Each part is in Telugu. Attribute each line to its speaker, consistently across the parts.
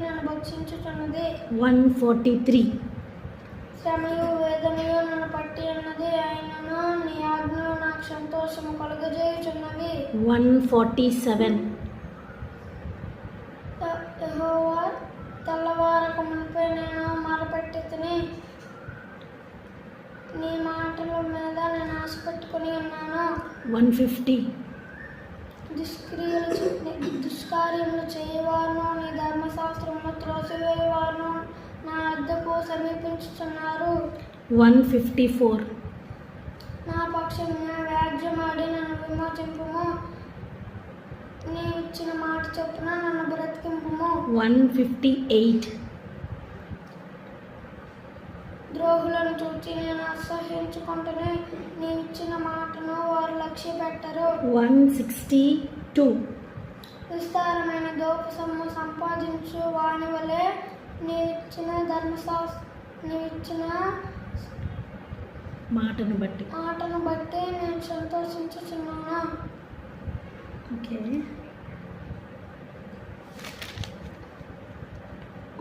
Speaker 1: నన్ను భక్షించుచున్నది.
Speaker 2: 143.
Speaker 1: శ్రమయు వేదనయు నన్ను పట్టి ఉన్నది, అయినను నీ ఆజ్ఞలు నాకు సంతోషము కలుగజేయుచున్నవి.
Speaker 2: 147.
Speaker 1: యెహోవా, తెల్లవారక మునిపే నేను మొరపెట్టుకొని నీ మాటల మీద నేను ఆశ పెట్టుకుని ఉన్నాను.
Speaker 2: 150.
Speaker 1: దుష్కార్యములు చేయవారును నీ ధర్మశాస్త్రమును త్రోసివేయవారును నా వద్దకు సమీపించుచున్నారు.
Speaker 2: 154.
Speaker 1: నా పక్షమున వ్యాజ్యమాడి నన్ను విమోచింపుము, నీవిచ్చిన మాట చొప్పున నన్ను బ్రతికింపుము.
Speaker 2: 158.
Speaker 1: ద్రోహులను చూచి నేను అసహ్యించుకుంటూనే నీవిచ్చిన మాటను వారు లక్ష్య పెట్టరు.
Speaker 2: 162.
Speaker 1: విస్తారమైన దోపు సొమ్ము సంపాదించు వాని వలె నీవిచ్చిన
Speaker 2: మాటను
Speaker 1: బట్టి నేను సంతోషించుచున్నాను.
Speaker 2: ఓకే.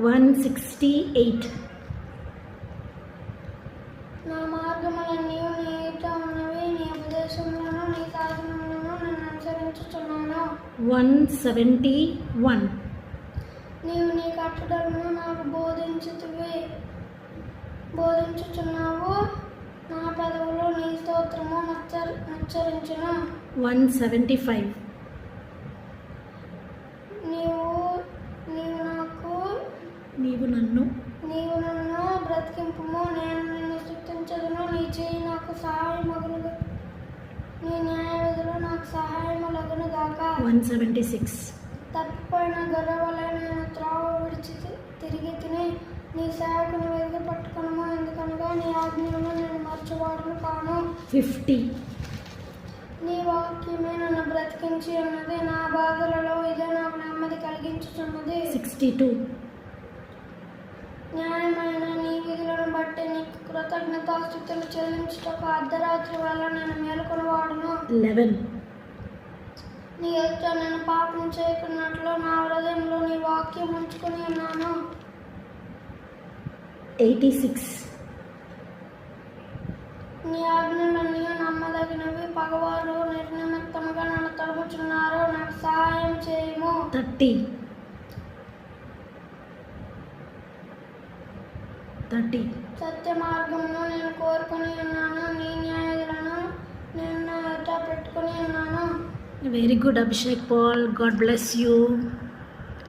Speaker 2: 168.
Speaker 1: నా మార్గములన్నీ నీ ఎదుట ఉన్నవి, నీ ఉపదేశములను నీ శాసనములను నేను అనుసరించుచున్నాను.
Speaker 2: 171.
Speaker 1: నీవు నీ కట్టడలను నాకు బోధించుచున్నావు, నా పెదవులు నీ స్తోత్రము నచ్చరించును.
Speaker 2: 175. నీవు నన్ను
Speaker 1: బ్రతికింపుము, నేను నిన్ను స్తుతించదును. నీ చేయి నాకు సహాయమగును, నీ న్యాయవిధులు నాకు సహాయములగును గాక.
Speaker 2: 176.
Speaker 1: తప్పిపోయిన గొర్రె వలె నేను త్రోవ విడిచి తిరిగి తిని నీ సేవకుని వెతికి పట్టుకొనుము, ఎందుకనగా నీ ఆజ్ఞలను నేను మరచువాడును కాను.
Speaker 2: 50.
Speaker 1: నీ వాక్యమే నన్ను బ్రతికించి ఉన్నది, నా బాధలలో ఇదే నాకు నెమ్మది కలిగించుచున్నది.
Speaker 2: 62.
Speaker 1: న్యాయమైన నీ విధులను బట్టి నీకు కృతజ్ఞతాస్తుతులు చెల్లించుటకు అర్ధరాత్రి వల్ల నేను మేలుకొనవాడును.
Speaker 2: 11.
Speaker 1: నీ ఎదుట నేను పాపం చేయకున్నట్లు నా హృదయంలో నీ వాక్యం ఉంచుకుని ఉన్నాను.
Speaker 2: 86.
Speaker 1: నీ ఆజ్ఞలన్నీ నమ్మదగినవి, పగవారు నిర్నిమిత్తముగా నన్ను తరుముచున్నారు, నాకు సహాయం చేయము.
Speaker 2: 30.
Speaker 1: సత్య మార్గమును నేను కోరుకుని ఉన్నాను, నీ న్యాయాలను నేను నా ఎదుట పెట్టుకుని ఉన్నాను.
Speaker 2: Very good, Abhishek Paul. God bless you.